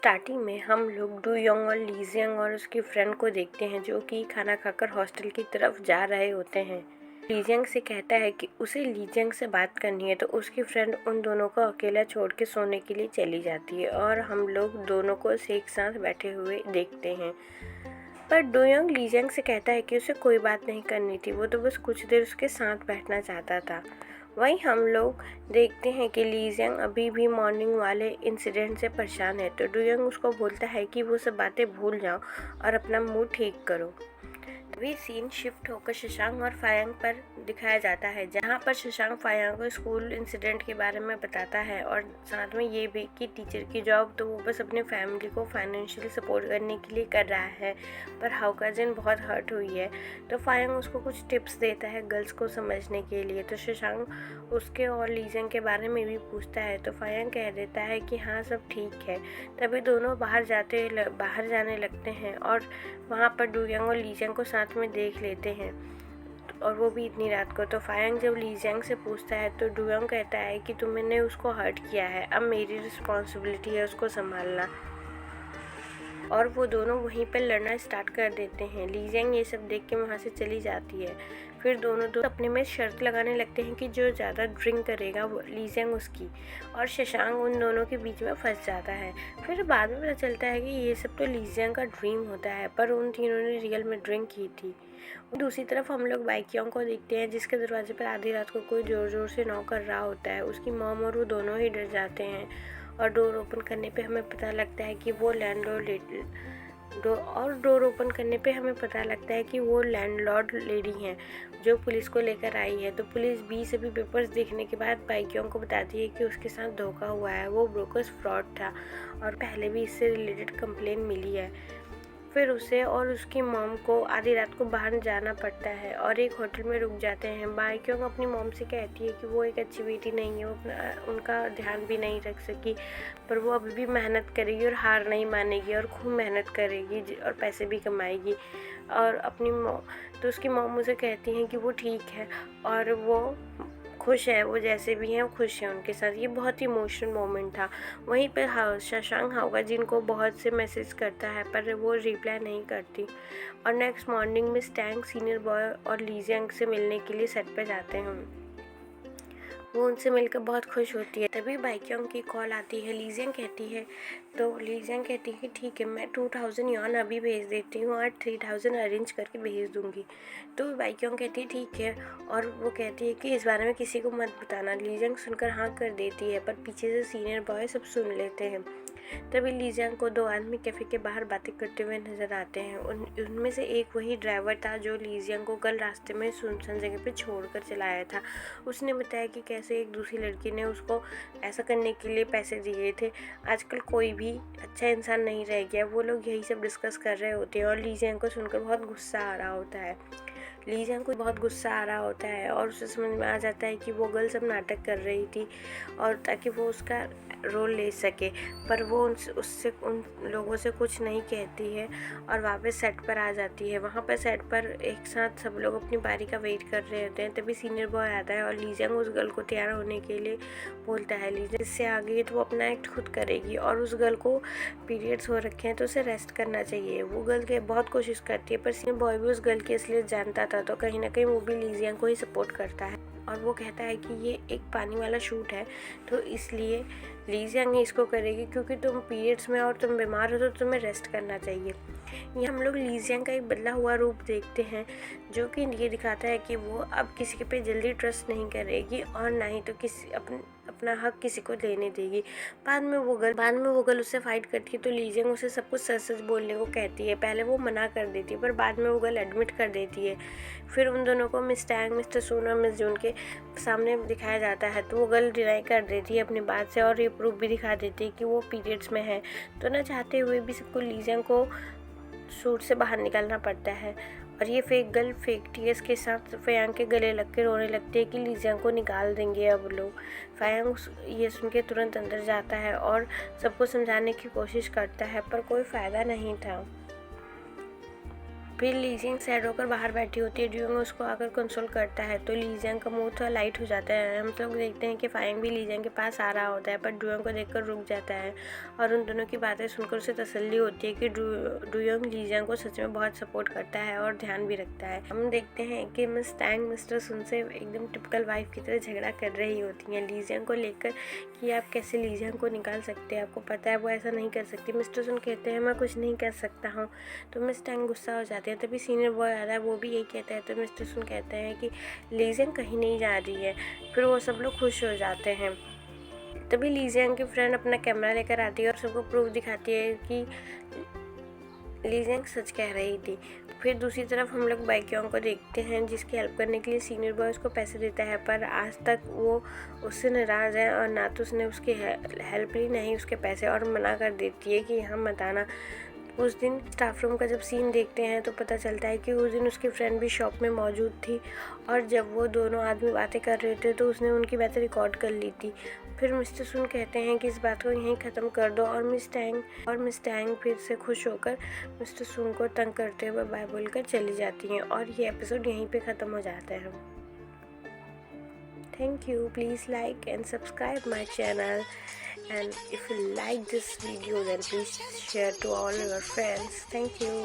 Starting में हम लोग डू योंग और लीजियंग और उसकी फ्रेंड को देखते हैं जो कि खाना खाकर हॉस्टल की तरफ जा रहे होते हैं। लीजियंग से कहता है कि उसे लीजियंग से बात करनी है, तो उसकी फ्रेंड उन दोनों को अकेला छोड़ के सोने के लिए चली जाती है और हम लोग दोनों को एक साथ बैठे हुए देखते हैं। पर डू योंग लीजियंग से कहता है कि उसे कोई बात नहीं करनी थी, वो तो बस कुछ देर उसके साथ बैठना चाहता था। वहीं हम लोग देखते हैं कि लीजियंग अभी भी मॉर्निंग वाले इंसिडेंट से परेशान है, तो डू योंग उसको बोलता है कि वो सब बातें भूल जाओ और अपना मूड ठीक करो। तभी सीन शिफ्ट होकर शशांक और फायांग पर दिखाया जाता है, जहाँ पर शशांक फायांग को स्कूल इंसिडेंट के बारे में बताता है और साथ में ये भी कि टीचर की जॉब तो वो बस अपने फैमिली को फाइनेंशियली सपोर्ट करने के लिए कर रहा है, पर हाउकाजिन बहुत हर्ट हुई है। तो फायांग उसको कुछ टिप्स देता है गर्ल्स को समझने के लिए। तो शशांक उसके और लीजियंग के बारे में भी पूछता है, तो फायांग कह देता है कि हाँ सब ठीक है। तभी दोनों बाहर जाने लगते हैं और वहाँ पर डू योंग और लीजियंग को साथ में देख लेते हैं, और वो भी इतनी रात को। तो फायांग जब लीजियंग से पूछता है तो डू योंग कहता है कि तुमने उसको हर्ट किया है, अब मेरी रिस्पॉन्सिबिलिटी है उसको संभालना। और वो दोनों वहीं पर लड़ना स्टार्ट कर देते हैं। लीजियंग ये सब देख के वहाँ से चली जाती है। फिर दोनों अपने में शर्त लगाने लगते हैं कि जो ज़्यादा ड्रिंक करेगा वो लीजियंग उसकी, और शशांक उन दोनों के बीच में फंस जाता है। फिर बाद में पता चलता है कि ये सब तो लीजियंग का ड्रीम होता है, पर उन तीनों ने रियल में ड्रिंक की थी। दूसरी तरफ हम लोग बाइकियोंग को देखते हैं, जिसके दरवाजे पर आधी रात को कोई ज़ोर ज़ोर से नॉक कर रहा होता है। उसकी मॉम और वो दोनों ही डर जाते हैं और डोर ओपन करने पे हमें पता लगता है कि वो लैंडलॉर्ड लेडी हैं जो पुलिस को लेकर आई है। तो पुलिस भी सभी पेपर्स देखने के बाद बाइकियों को बताती है कि उसके साथ धोखा हुआ है, वो ब्रोकर्स फ्रॉड था और पहले भी इससे रिलेटेड कंप्लेन मिली है। फिर उसे और उसकी मॉम को आधी रात को बाहर जाना पड़ता है और एक होटल में रुक जाते हैं। बाइकियों अपनी मॉम से कहती है कि वो एक अच्छी बेटी नहीं है, वो उनका ध्यान भी नहीं रख सकी, पर वो अभी भी मेहनत करेगी और हार नहीं मानेगी और खूब मेहनत करेगी और पैसे भी कमाएगी। और तो उसकी मॉम उसे कहती हैं कि वो ठीक है और वो खुश है, वो जैसे भी हैं वो खुश हैं उनके साथ। ये बहुत ही इमोशनल मोमेंट था। वहीं पर शशांक हाउकाजिन को बहुत से मैसेज करता है, पर वो रिप्लाई नहीं करती। और नेक्स्ट मॉर्निंग में स्टैंग सीनियर बॉय और लीजियंग से मिलने के लिए सेट पे जाते हैं। वो उनसे मिलकर बहुत खुश होती है। तभी बाइकियोंग की कॉल आती है। लीजियंग कहती है कि ठीक है, मैं 2000 यॉन अभी भेज देती हूँ और 3000 अरेंज करके भेज दूँगी। तो बाइकियोंग कहती है ठीक है, और वो कहती है कि इस बारे में किसी को मत बताना। लीजियंग सुनकर हाँ कर देती है, पर पीछे से सीनियर बॉय सब सुन लेते हैं। तभी लीजियंग को दो आदमी कैफ़े के बाहर बातें करते हुए नजर आते हैं। उनमें से एक वही ड्राइवर था जो लीजियंग को कल रास्ते में सुनसान जगह पे छोड़कर चला आया था। उसने बताया कि कैसे एक दूसरी लड़की ने उसको ऐसा करने के लिए पैसे दिए थे। आजकल कोई भी अच्छा इंसान नहीं रह गया। वो लोग यही सब डिस्कस कर रहे होते हैं और लीजियंग को सुनकर बहुत गुस्सा आ रहा होता है और उसे समझ में आ जाता है कि वो गर्ल सब नाटक कर रही थी और ताकि वो उसका रोल ले सके, पर वो उन लोगों से कुछ नहीं कहती है और वापस सेट पर आ जाती है। वहाँ पर सेट पर एक साथ सब लोग अपनी बारी का वेट कर रहे होते हैं। तभी सीनियर बॉय आता है और लीजियंग उस गर्ल को तैयार होने के लिए बोलता है। लीजियंग इससे आ गई तो वो अपना एक्ट खुद करेगी और उस गर्ल को पीरियड्स हो रखे हैं तो उसे रेस्ट करना चाहिए। वो गर्ल के बहुत कोशिश करती है, पर सीनियर बॉय भी उस गर्ल की असलियत जानता था, तो कहीं ना कहीं वो भी लीजियंग को ही सपोर्ट करता है और वो कहता है कि ये एक पानी वाला शूट है, तो इसलिए लीजियंग ही इसको करेगी क्योंकि तुम पीरियड्स में और तुम बीमार हो तो तुम्हें रेस्ट करना चाहिए। ये हम लोग लीजियंग का एक बदला हुआ रूप देखते हैं, जो कि ये दिखाता है कि वो अब किसी पे जल्दी ट्रस्ट नहीं करेगी और ना ही तो अपना हक किसी को लेने देगी। बाद में वो गर्ल उससे फाइट करती है, तो लीजियंग उसे सब कुछ सच सच बोलने को कहती है। पहले वो मना कर देती है, पर बाद में वो गर्ल एडमिट कर देती है। फिर उन दोनों को मिस टैंग, मिस्टर सून और मिस जून के सामने दिखाया जाता है, तो वो गर्ल डिनाई कर देती है अपनी बात से और ये प्रूफ भी दिखा देती है कि वो पीरियड्स में है। तो ना चाहते हुए भी सबको लीजियंग को सूट से बाहर निकलना पड़ता है और ये फेक गर्ल फेक टीयर्स के साथ फायांग के गले लग के रोने लगती है कि लीजियंग को निकाल देंगे अब लोग। फायांग ये सुन के तुरंत अंदर जाता है और सबको समझाने की कोशिश करता है, पर कोई फ़ायदा नहीं था। फिर लीजिंग सैड होकर बाहर बैठी होती है, ड्यूइंग उसको आकर कंसोल करता है तो लीजिंग का मूड थोड़ा लाइट हो जाता है। हम लोग देखते हैं कि फाइंग भी लीजिंग के पास आ रहा होता है पर ड्यूइंग को देखकर रुक जाता है और उन दोनों की बातें सुनकर उसे तसल्ली होती है कि ड्यूइंग लीजिंग को सच में बहुत सपोर्ट करता है और ध्यान भी रखता है। हम देखते हैं कि मिस टैंग मिस्टर सुन से एकदम टिपिकल वाइफ की तरह झगड़ा कर रही होती हैं लीजिंग को लेकर कि आप कैसे लीजिंग को निकाल सकते हैं, आपको पता है वो ऐसा नहीं कर सकती। मिस्टर सुन कहते हैं मैं कुछ नहीं कर सकता हूँ तो मिस टैंग गुस्सा हो जाते हैं। तभी सीनियर बॉय आ रहा है, वो भी यही कहता है तो मिस्टर सुन कहते हैं कि लीजिंग कहीं नहीं जा रही है। फिर वो सब लोग खुश हो जाते हैं। तभी लीजिंग की फ्रेंड अपना कैमरा लेकर आती है और सबको प्रूफ दिखाती है कि लीजिंग सच कह रही थी। फिर दूसरी तरफ हम लोग बाइक्योंग को देखते हैं जिसकी हेल्प करने के लिए सीनियर बॉय उसको पैसे देता है पर आज तक वो उससे नाराज़ है और ना तो उसने उसकी हेल्प ली नहीं उसके पैसे और मना कर देती है कि यहाँ मत आना। उस दिन स्टाफ रूम का जब सीन देखते हैं तो पता चलता है कि उस दिन उसकी फ्रेंड भी शॉप में मौजूद थी और जब वो दोनों आदमी बातें कर रहे थे तो उसने उनकी बातें रिकॉर्ड कर ली थी। फिर मिस्टर सुन कहते हैं कि इस बात को यहीं ख़त्म कर दो और मिस टैंग फिर से खुश होकर मिस्टर सुन को तंग करते हुए बाय बोलकर चली जाती हैं और ये एपिसोड यहीं पे ख़त्म हो जाता है। Thank you. Please like and subscribe my channel. And if you like this video, then please share to all your friends. Thank you.